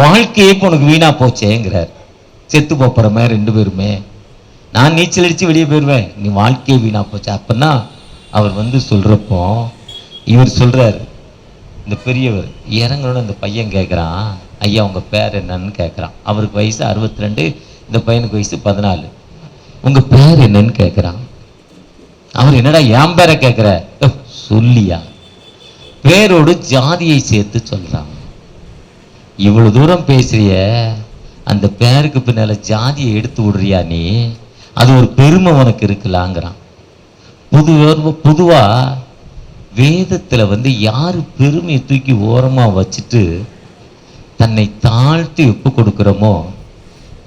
வாழ்க்கையே இப்போ உனக்கு வீணா போச்சேங்கிறார். செத்து போறமே 2 பேருமே, நான் நீச்சல் அடித்து வெளியே போயிடுவேன், நீ வாழ்க்கையே வீணா போச்சு. அப்பன்னா அவர் சொல்கிறப்போ இவர் சொல்கிறார், இந்த பெரியவர் இறங்கணும்னு அந்த பையன் கேட்குறான், ஐயா உங்கள் பேர் என்னன்னு கேட்குறான். அவருக்கு வயசு 62, இந்த பையனுக்கு வயசு 14. உங்கள் பேர் என்னன்னு கேட்குறான். அவர் என்னடா என் பேரை கேட்குற, சொல்லியா, பேரோடு ஜாதியை சேர்த்து சொல்கிறான். இவ்வளோ தூரம் பேசுறிய, அந்த பேருக்கு பின்னால ஜாதியை எடுத்து விடுறியா நீ, அது ஒரு பெருமை உனக்கு இருக்கலாங்கிறான். பொதுவா வேதத்தில் யார் பெருமையை தூக்கி ஓரமாக வச்சுட்டு தன்னை தாழ்த்தி ஒப்பு கொடுக்குறோமோ,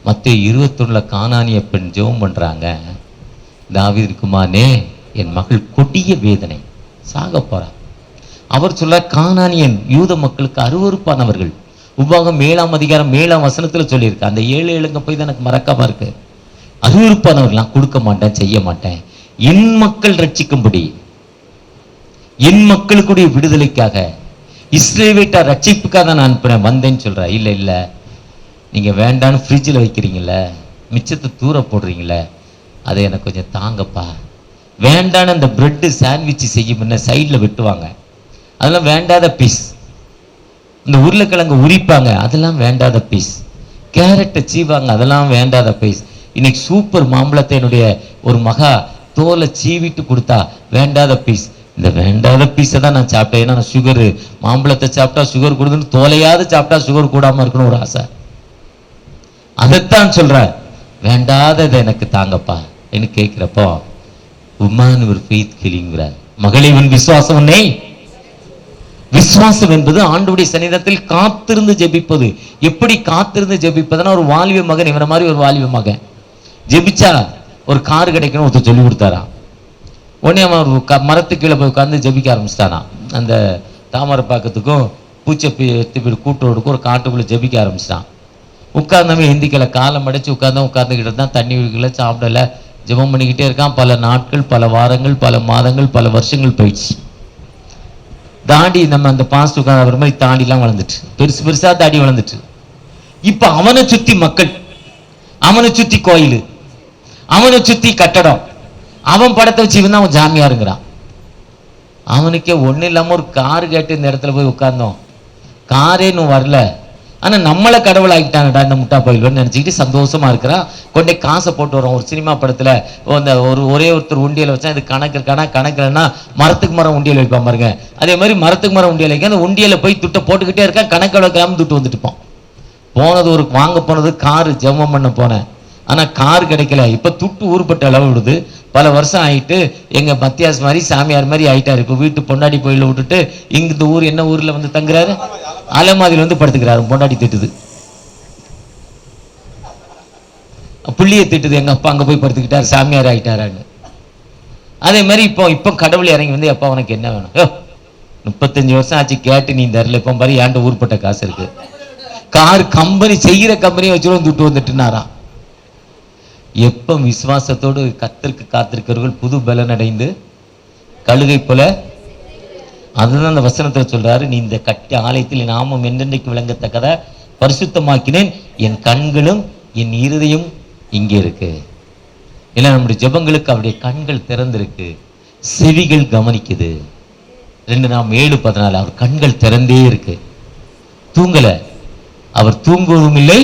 மத்தேயு 21 கானானிய பெண் ஜெபம் பண்ணுறாங்க, தாவீது குமாரனே என் மகள் கொடிய வேதனை சாக போறா. அவர் சொல்ல, கானானியன் யூத மக்களுக்கு அருவருப்பானவர்கள். உபாகம் 7ஆம் அதிகாரம் 7ஆம் வசனத்தில் சொல்லியிருக்கு. அந்த 7 போய் தான் எனக்கு மறக்காம இருக்கு. அருவருப்பானவர்கள் நான் கொடுக்க மாட்டேன், செய்ய மாட்டேன், என் மக்கள் ரட்சிக்கும்படி, என் மக்களுக்குடைய விடுதலைக்காக, இஸ்ரவேலை ரட்சிப்புக்காக நான் அனுப்பினேன் வந்தேன்னு சொல்ற. இல்லை இல்லை, நீங்க வேண்டான்னு ஃப்ரிட்ஜில் வைக்கிறீங்களே, மிச்சத்தை தூர போடுறீங்களே, அதை எனக்கு கொஞ்சம் தாங்கப்பா. வேண்டான்னு அந்த பிரெட்டு சாண்ட்விச் செய்யும் முன்ன சைடில் வெட்டுவாங்க, அதெல்லாம் வேண்டாத பீஸ். இந்த உருளைக்கிழங்கு உரிப்பாங்க, அதெல்லாம் வேண்டாத பீஸ். கேரட்டை சீவாங்க, அதெல்லாம் வேண்டாத பீஸ். இன்னைக்கு சூப்பர் மாம்பழத்தை என்னுடைய ஒரு மகா தோலை சீவிட்டு கொடுத்தா வேண்டாத பீஸ். இந்த வேண்டாத பீஸை தான் நான் சாப்பிட்டேன். ஏன்னா நான் சுகரு, மாம்பழத்தை சாப்பிட்டா சுகர் கொடுக்குன்னு, தோலையாவது சாப்பிட்டா சுகர் கூடாமல் இருக்கணும் ஒரு ஆசை. அதைத்தான் சொல்ற, வேண்டாததை எனக்கு தாங்கப்பா என்று கேட்கிறப்போ, உமான் ஒரு ஃபெய்த் கிளிங்கிறார். மகளே உன் விசுவாசம் உன்னை, விசுவாசம் என்பது ஆண்டவருடைய சன்னிதானத்தில் காத்திருந்து ஜெபிப்பது. எப்படி காத்திருந்து ஜெபிப்பதுன்னா, ஒரு வாலிப மகன், இவன மாதிரி ஒரு வாலிப மகன் ஜெபிச்சா ஒரு கார் கிடைக்கணும் ஒருத்தர் சொல்லி கொடுத்தாரா. உடனே அவன் ஒரு மரத்து கீழே போய் உட்காந்து ஜெபிக்க ஆரம்பிச்சிட்டானா. அந்த தாமரை பாக்கத்துக்கும் பூச்சை கூட்டோடுக்கும் ஒரு காட்டுக்குள்ளே ஜெபிக்க ஆரம்பிச்சிட்டான். உட்கார்ந்தவன் ஹிந்திக்கல காலம் அடைச்சு உட்கார்ந்துக்கிட்டு தான், தண்ணி வைக்கல, சாப்பிடல, ஜெபம் பண்ணிக்கிட்டே இருக்கான். பல நாட்கள், பல வாரங்கள், பல மாதங்கள், பல வருஷங்கள் போயிடுச்சு. தாடி நம்ம அந்த பாஸ்ட் உட்கார்ந்த மாதிரி தாடிலாம் வளர்ந்துட்டு, பெருசு பெருசா தாடி வளர்ந்துட்டு. இப்ப அவனை சுத்தி மக்கள், அவனை சுத்தி கோயில், அவனை சுத்தி கட்டடம், அவன் படத்தை வச்சு இவன் தான் அவன் ஜாமியாருங்கிறான். அவனுக்கே ஒன்றும் இல்லாமல் ஒரு கார் கேட்டு இந்த இடத்துல போய் உட்கார்ந்தோம், காரே இன்னும் வரல, ஆனால் நம்மளை கடவுள் ஆகிட்டாங்கடா இந்த முட்டா போயிடுவேன்னு நினச்சிக்கிட்டு சந்தோஷமா இருக்கிறான். கொண்டே காசை போட்டு வரோம். ஒரு சினிமா படத்தில் அந்த ஒரே ஒருத்தர் உண்டியல் வச்சா, இது கணக்கு இருக்கானா, கணக்குலன்னா மரத்துக்கு மரம் உண்டியல் வைப்பான் பாருங்க, அதே மாதிரி மரத்துக்கு மரம் உண்டியல் வைக்க, அந்த உண்டியலை போய் துட்டை போட்டுக்கிட்டே இருக்கா, கணக்கு வைக்காம துட்டு வந்துட்டுப்போம். போனது ஒரு வாங்க போனது காரு, ஜெபம் பண்ண போனேன், ஆனால் கார் கிடைக்கல. இப்போ துட்டு ஊருப்பட்ட அளவு விடுது. பல வருஷம் ஆகிட்டு எங்கள் மத்தியாஸ் மாதிரி சாமியார் மாதிரி ஆகிட்டார். இப்போ வீட்டு பொண்டாடி கோயிலில் விட்டுட்டு இங்கே இந்த ஊர் என்ன ஊரில் வந்து தங்குறாரு, அலமாதியில் வந்து படுத்துக்கிறாரு. பொண்டாடி திட்டுது, புள்ளியை திட்டுது, எங்கள் அப்பா அங்கே போய் படுத்துக்கிட்டார், சாமியார் ஆகிட்டாரான்னு. அதே மாதிரி இப்போ கடவுள் இறங்கி வந்து, அப்பா உனக்கு என்ன வேணும், 35 வருஷம் ஆச்சு கேட்டு நீ தரல, இப்போ பாரு ஏன்ட்ட ஊர்பட்ட காசு இருக்கு, கார் கம்பெனி செய்கிற கம்பெனியை வச்சுருவோம் துட்டு வந்துட்டுனாராம். எப்போ விசுவாசத்தோடு கர்த்தருக்கு காத்திருக்கிறவர்கள் புது பலன் அடைந்து கழுகை போல. அதுதான் அந்த வசனத்தில் சொல்றாரு, நீ இந்த கட்டி ஆலயத்தில் நாமம் என்றென்றைக்கு விளங்கத்தக்கத பரிசுத்தமாக்கினேன், என் கண்களும் என் இருதயம் இங்கே இருக்கு. இல்லை, நம்முடைய ஜெபங்களுக்கு அவருடைய கண்கள் திறந்திருக்கு, செவிகள் கவனிக்குது. 2 அவர் கண்கள் திறந்தே இருக்கு. தூங்கல, அவர் தூங்குவதும் இல்லை,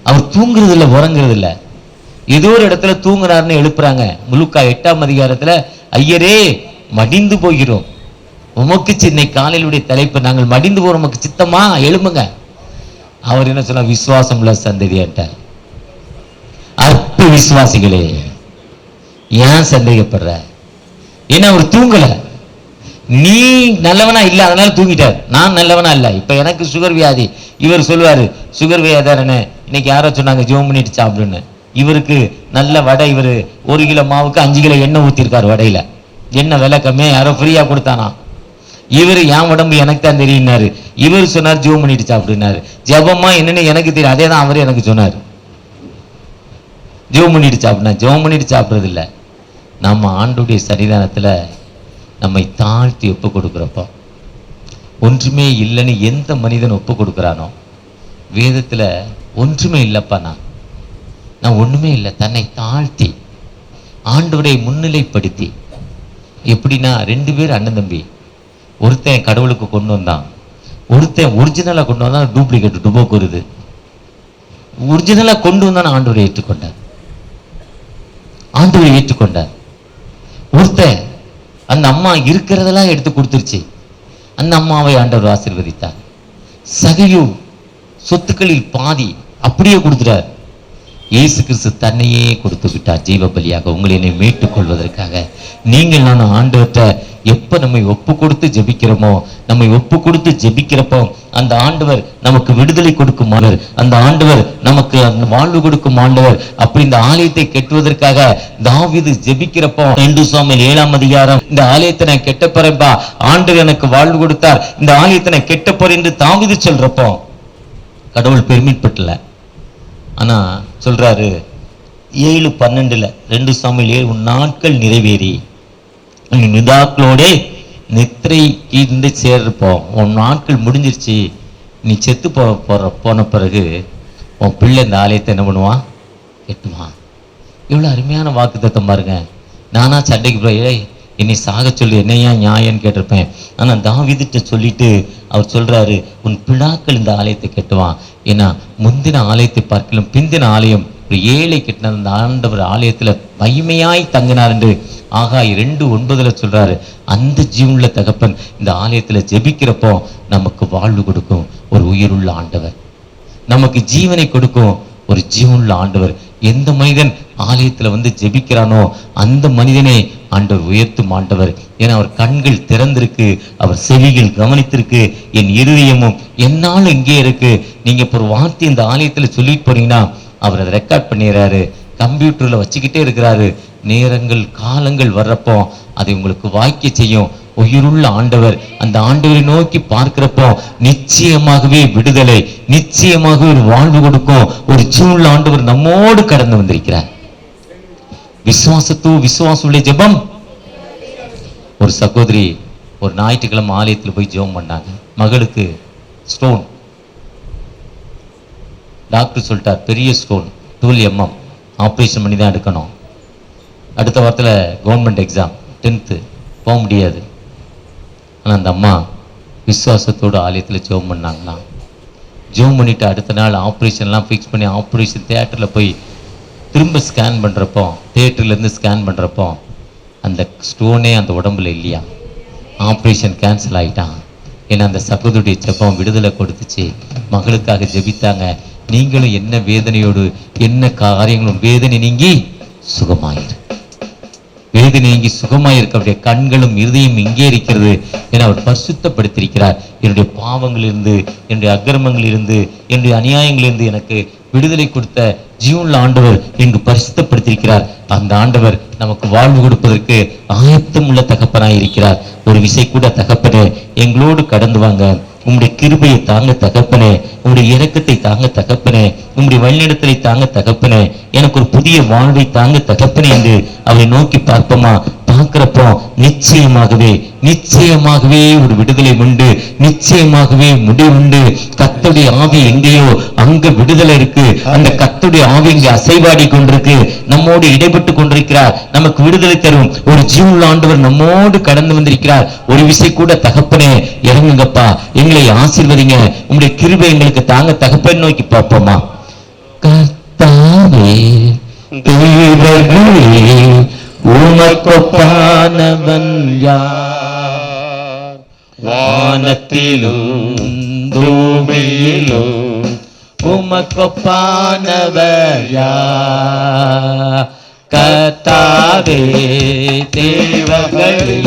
அவர் தூங்குறது இல்லை, உறங்குறது இல்லை. ஏதோ ஒரு இடத்துல தூங்குறாருன்னு எழுப்புறாங்க. லூக்கா 8 ஐயரே மடிந்து போகிறோம், உமக்கு சின்ன காலையிலுடைய தலைப்பு, நாங்கள் மடிந்து போறோம், உமக்கு சித்தமா எழும்புங்க. அவர் என்ன சொன்னார்? விசுவாசம் உள்ள சந்ததியாட்டார். அற்ப விசுவாசிகளே, ஏன் சந்தேகப்படுற? ஏன்னா அவர் தூங்கல. நீ நல்லவனா இல்ல, அதனால தூங்கிட்டார். நான் நல்லவனா இல்ல, இப்ப எனக்கு சுகர் வியாதி. இவர் சொல்லுவாரு, சுகர் வியாதாரன்னு இன்னைக்கு யாரோ சொன்னாங்க ஜோம் பண்ணிட்டு சாப்பிடுன்னு. இவருக்கு நல்ல வடை, இவர் 1 கிலோ மாவுக்கு 5 கிலோ எண்ணெய் ஊத்திருக்காரு. வடையில எண்ணெய் விலை கம்மியா யாரோ ஃப்ரீயா கொடுத்தானா. இவர் என் உடம்பு எனக்கு தான் தெரியும்னாரு. இவர் சொன்னார் ஜோம் பண்ணிட்டு சாப்பிடுனாரு. ஜபமா என்னன்னு எனக்கு தெரியும், அதே தான் அவரே எனக்கு சொன்னார். ஜோம் பண்ணிட்டு சாப்பிடுனா, ஜோம் பண்ணிட்டு சாப்பிடுறது இல்லை. நம்ம ஆண்டுடைய சன்னிதானத்துல நம்மை தாழ்த்தி ஒப்பு கொடுக்குறப்போ, ஒன்றுமே இல்லைன்னு எந்த மனிதன் ஒப்பு கொடுக்குறானோ, வேதத்துல ஒன்றுமே இல்லப்பா, நான் ஒண்ணுமே இல்லை, தன்னை தாழ்த்தி ஆண்டவரை முன்னிலைப்படுத்தி. எப்படின்னா 2 பேர் அண்ணன் தம்பி, ஒருத்தன் கடவுளுக்கு கொண்டு வந்தான், ஒருத்தன் ஒரிஜினலா கொண்டு வந்தான், டூப்ளிகேட் டுபோக்கு வருது. ஒரிஜினலா கொண்டு வந்தான் ஆண்டவரை ஏற்றுக்கொண்டார், ஆண்டவரை ஏற்றுக்கொண்டார். ஒருத்தன் அந்த அம்மா இருக்கிறதெல்லாம் எடுத்து கொடுத்துருச்சு, அந்த அம்மாவை ஆண்டவர் ஆசீர்வதித்தார். சகையு சொத்துக்களில் பாதி அப்படியே கொடுத்துட்டார். இயேசு கிறிஸ்து தன்னையே கொடுத்து விட்டார் ஜீவ பலியாக, உங்களை என்னை மீட்டுக் கொள்வதற்காக. நீங்கள் நான் ஆண்டவர்கிட்ட எப்ப நம்மை ஒப்பு கொடுத்து ஜெபிக்கிறோமோ, நம்மை ஒப்பு கொடுத்து ஜெபிக்கிறப்போ அந்த ஆண்டவர் நமக்கு விடுதலை கொடுக்கும் ஆண்டவர், அந்த ஆண்டவர் நமக்கு வாழ்வு கொடுக்கும் ஆண்டவர். அப்படி இந்த ஆலயத்தை கெட்டுவதற்காக தாவீது ஜெபிக்கிறப்போ 2 சாமுவேல் 7 இந்த ஆலயத்தை நான் கெட்ட போறேன்பா, ஆண்டவர் எனக்கு வாழ்வு கொடுத்தார், இந்த ஆலயத்தை நான் கெட்ட போறேன் என்று தாவீது சொல்றப்போ கடவுள் பெருமைப்பட்டல. ஆனா சொல்றாரு 7:12 2 சாமுவேல் 7 நாட்கள் நிறைவேறி நிதாக்களோட நித்திரைக்கு சேர்ப்போம், உன் நாட்கள் முடிஞ்சிருச்சு, நீ செத்து போன பிறகு உன் பிள்ளை இந்த ஆலயத்தை என்ன பண்ணுவான்? கெட்டுவான். இவ்வளவு அருமையான வாக்குத்தத்தம் பாருங்க. நானா சண்டைக்கு போய் என்னை சாக சொல்லி என்னையா நியாயம்னு கேட்டிருப்பேன். ஆனா தாவீதுட்ட சொல்லிட்டு அவர் சொல்றாரு, உன் பிள்ளாக்கள் இந்த ஆலயத்தை கெட்டுவான். ஏன்னா முந்தின ஆலயத்தை பார்க்கலாம் பிந்தின ஆலயம் ஒரு ஏழை கெட்டின அந்த ஆண்டவர் ஆலயத்துல மகிமையாய் தங்கினார் என்று ஆகாய் 2:9 சொல்றாரு. அந்த ஜீவனுள்ள தகப்பன் இந்த ஆலயத்துல ஜெபிக்கிறப்போ நமக்கு வாழ்வு கொடுக்கும் ஒரு உயிருள்ள ஆண்டவர், நமக்கு ஜீவனை கொடுக்கும் ஒரு ஜீவனுள்ள ஆண்டவர். எந்த மனிதன் ஆலயத்துல வந்து ஜெபிக்கிறானோ அந்த மனிதனை ஆண்டவர் உயர்த்தும் ஆண்டவர். ஏன்னா அவர் கண்கள் திறந்திருக்கு, அவர் செவிகள் கவனித்திருக்கு, என் இருதயமும் என்னாலும் இங்கே இருக்கு. நீங்க இப்போ ஒரு வார்த்தை இந்த ஆலயத்துல சொல்லிட்டு போறீங்கன்னா அவர் அதை ரெக்கார்ட் பண்ணிடுறாரு, கம்ப்யூட்டர்ல வச்சுக்கிட்டே இருக்கிறாரு. நேரங்கள் காலங்கள் வர்றப்போ அதை உங்களுக்கு வாய்க்க செய்யும் உயிருள்ள ஆண்டவர். அந்த ஆண்டவரை நோக்கி பார்க்கிறப்போ நிச்சயமாகவே விடுதலை, நிச்சயமாகவே ஒரு வாழ்வு கொடுக்கும் ஒரு ஜீவனுள்ள ஆண்டவர் நம்மோடு கடந்து வந்திருக்கிறார். விசுவாசத்துடைய ஜெபம். ஒரு சகோதரி ஒரு ஞாயிற்றுக்கிழமை ஆலயத்தில் போய் ஜெபம் பண்ணாங்க. மகளுக்கு ஸ்டோன், டாக்டர் சொல்லிட்டார் பெரிய ஸ்டோன் 12 mm ஆப்ரேஷன் பண்ணி தான் எடுக்கணும். அடுத்த வாரத்தில் கவர்மெண்ட் எக்ஸாம் 10th போக முடியாது. ஆனால் அந்த அம்மா விசுவாசத்தோடு ஆலயத்தில் ஜெபம் பண்ணாங்களாம். ஜெபம் பண்ணிட்டு அடுத்த நாள் ஆப்ரேஷன்லாம் ஃபிக்ஸ் பண்ணி ஆப்ரேஷன் தியேட்டரில் போய் திரும்ப ஸ்கேன் பண்ணுறப்போ, தியேட்டர்லேருந்து ஸ்கேன் பண்ணுறப்போ அந்த ஸ்டோனே அந்த உடம்புல இல்லையா, ஆப்ரேஷன் கேன்சல் ஆகிட்டான். ஏன்னா அந்த சகோதரிய ஜெபம் விடுதலை கொடுத்துச்சு, மகளுக்காக ஜெபித்தாங்க. நீங்களும் என்ன வேதனையோடு என்ன காரியங்களும் வேதனை நீங்கி சுகமாயிரு, வேதனை நீங்கி சுகமாயிருக்க. அவருடைய கண்களும் இருதயம் இங்கே இருக்கிறது என அவர் பரிசுத்தப்படுத்தியிருக்கிறார். என்னுடைய பாவங்களிலிருந்து, என்னுடைய அக்கிரமங்களிலிருந்து, என்னுடைய அநியாயங்களிலிருந்து எனக்கு விடுதலை கொடுத்த ஜீவனுள்ள ஆண்டவர் இங்கு பரிசுத்தப்படுத்தியிருக்கிறார். அந்த ஆண்டவர் நமக்கு வாழ்வு கொடுப்பதற்கு ஆயத்தம் உள்ள தகப்பனாயிருக்கிறார். ஒரு விசை கூட தகப்பனே எங்களோடு கடந்து வாங்க, உம்முடைய கிருபையை தாங்க தகப்பனே, உம்முடைய இரக்கத்தை தாங்க தகப்பனே, உம்முடைய வழிநடத்தலை தாங்க தகப்பனே, எனக்கு ஒரு புதிய வாழ்வை தாங்க தகப்பனே என்று அவரை நோக்கி பார்ப்போமா? பார்க்கிறப்போ நிச்சயமாகவே ஒரு விடுதலை உண்டு, நிச்சயமாகவே முடிவுண்டு. கர்த்தருடைய ஆவி எங்கேயோ அங்க விடுதலை இருக்கு. அந்த கர்த்தருடைய ஆவி இங்க அசைவாடி கொண்டிருக்கு, நம்மோடு இடைப்பட்டு கொண்டிருக்கிறார். நமக்கு விடுதலை தரும் ஒரு ஜீவனுள்ள ஆண்டவர் நம்மோடு கடந்து வந்திருக்கிறார். ஒரு விசை கூட தகப்பனே இறங்குங்கப்பா, எங்களை ஆசீர்வதிங்க, உங்களுடைய கிருபை எங்களுக்கு தாங்க தகப்பன் நோக்கி பார்ப்போமா. கர்த்தாவே தேவர்களே உமக்கொப்பானவன் யார்? வானத்திலும் பூமியிலும் உமக்கொப்பானவர் யார்? கர்த்தாவே தேவர்களே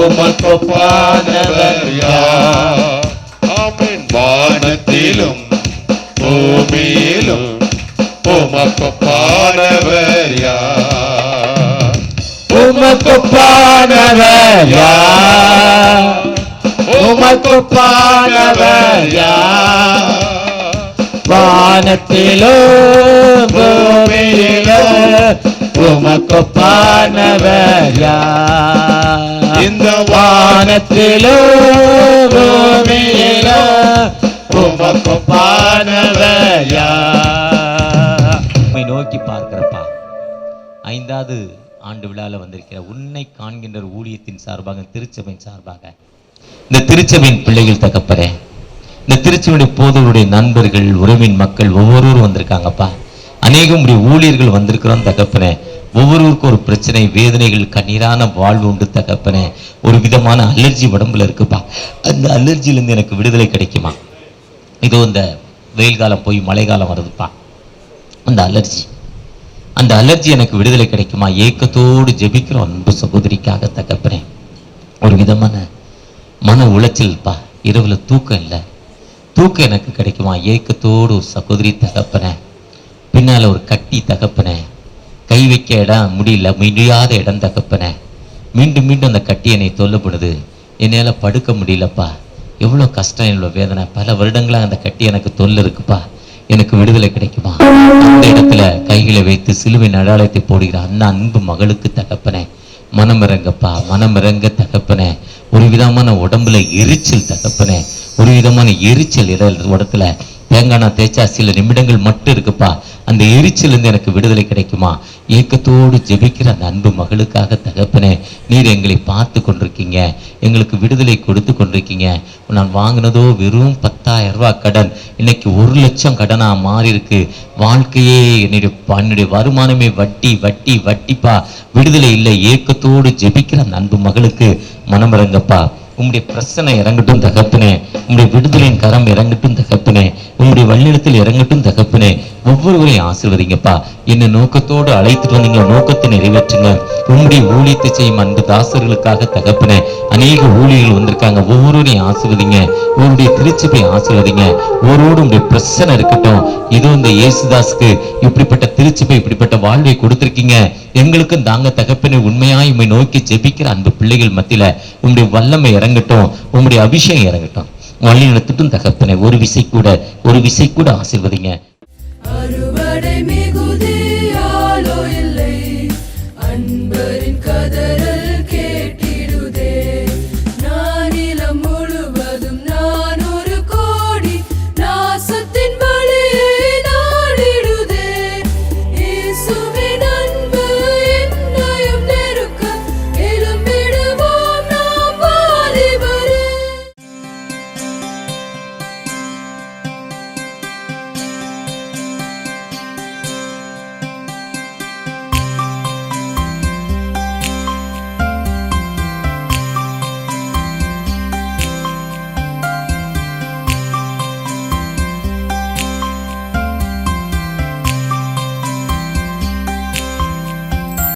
உமக்கொப்பானவர் யார்? ஆமென். வானத்திலும் பூமியிலும் உமக்கொப்பானவர் யார்? உமக்கொப்பானவர் யார்? உமக்கொப்பானவர் யார்? வானத்திலும் பூமியிலும் உமக்கொப்பானவர் யார்? இந்த வானத்திலும் பூமியிலும் உமக்கொப்பானவர் யார்? உம்மை நோக்கி பார்க்கிறப்பா, 5வது ஆண்டு விழாவில் வந்திருக்கிற உன்னை காண்கின்ற ஊழியத்தின் சார்பாக, திருச்சபையின் சார்பாக, இந்த திருச்சபையின் பிள்ளைகள் தகப்பறேன், இந்த திருச்சபையுடைய போதவருடைய நண்பர்கள், உறவின் மக்கள் ஒவ்வொருவரும் வந்திருக்காங்கப்பா. அநேகம் ஊழியர்கள் வந்திருக்கிறோம் தகப்பனே. ஒவ்வொருவருக்கும் ஒரு பிரச்சனை, வேதனைகள், கண்ணீரான வாழ்வு உண்டு தகப்பனே. ஒரு விதமான அலர்ஜி உடம்புல இருக்குப்பா. அந்த அலர்ஜியிலேருந்து எனக்கு விடுதலை கிடைக்குமா? இதோ இந்த வெயில் காலம் போய் மழை காலம் வருதுப்பா, அந்த அலர்ஜி எனக்கு விடுதலை கிடைக்குமா? ஏக்கத்தோடு ஜெபிக்கிறோம் அன்பு சகோதரிக்காக தகப்பனே. ஒரு விதமான மன உளைச்சல்ப்பா, இரவுல தூக்கம் இல்லை, தூக்கம் எனக்கு கிடைக்குமா? ஏக்கத்தோடு ஒரு சகோதரி தகப்பனே. பின்னால ஒரு கட்டி தகப்பனே, கை வைக்க இடம் முடியல, முடியாத இடம் தகப்பனே. மீண்டும் அந்த கட்டி என்னை தொல்லப்படுது, என்னால் படுக்க முடியலப்பா. எவ்வளோ கஷ்டம், எவ்வளோ வேதனை, பல வருடங்களாக அந்த கட்டி எனக்கு தொல்லை இருக்குப்பா. எனக்கு விடுதலை கிடைக்குமா? அந்த இடத்துல கைகளை வைத்து சிலுவை அடையாளத்தை போடுகிற அந்த அன்பு மகளுக்கு தகப்பனே, மனமிறங்கப்பா, மனமிறங்க தகப்பனே. ஒரு விதமான உடம்புல எரிச்சல் தகப்பனே, ஒரு விதமான எரிச்சல் இடத்துல தேங்காய் தேய்ச்சா சில நிமிடங்கள் மட்டும் இருக்குப்பா. அந்த எரிச்சலிருந்து எனக்கு விடுதலை கிடைக்குமா? ஏக்கத்தோடு ஜெபிக்கிற அந்த அன்பு மகளுக்காக தகப்பனே, நீர் எங்களை பார்த்து கொண்டிருக்கீங்க, எங்களுக்கு விடுதலை கொடுத்து கொண்டிருக்கீங்க. நான் வாங்கினதோ வெறும் 10,000 ரூபாய் கடன், இன்னைக்கு 1 லட்சம் கடனா மாறி இருக்கு. வாழ்க்கையே என்னுடைய வருமானமே வட்டிப்பா. விடுதலை இல்லை. ஏக்கத்தோடு ஜெபிக்கிற அந்த அன்பு மகளுக்கு மனமிறங்கப்பா. உம்முடைய பிரச்சனை இறங்கட்டும் தகப்பனே, உம்முடைய விடுதலையின் கரம் இறங்கட்டும் தகப்பனே, உம்முடைய வழிநடத்தில் இறங்கட்டும் தகப்பனே. ஒவ்வொருவரையும் ஆசீர்வதிங்கப்பா. என்ன நோக்கத்தோடு அழைத்துட்டு வந்தீங்க, நோக்கத்தை நிறைவேற்றுங்க. உம்முடைய ஊழியத்தை செய்யும் அன்பு தாசர்களுக்காக தகப்பனே, அநேக ஊழியர்கள் வந்திருக்காங்க, ஒவ்வொருவரையும் ஆசீர்வதிங்க. உங்களுடைய திருச்சபை ஆசீர்வதிங்க. ஒவ்வொருவரும் உங்களுடைய பிரச்சனை இருக்கட்டும். இதோ இந்த இயேசுதாஸ்க்கு இப்படிப்பட்ட திருச்சபை, இப்படிப்பட்ட வாழ்வை கொடுத்திருக்கீங்க, எங்களுக்கும் தாங்க தகப்பனே. உண்மையாய் உம்மை நோக்கி ஜெபிக்கிற அன்பு பிள்ளைகள் மத்தியில உம்முடைய வல்லமை இறங்கட்டும், உம்முடைய அபிஷேகம் இறங்கட்டும், வழி நடத்தட்டும் தகப்பனே. ஒரு விசை கூட ஆசீர்வதிங்க. அறுவடை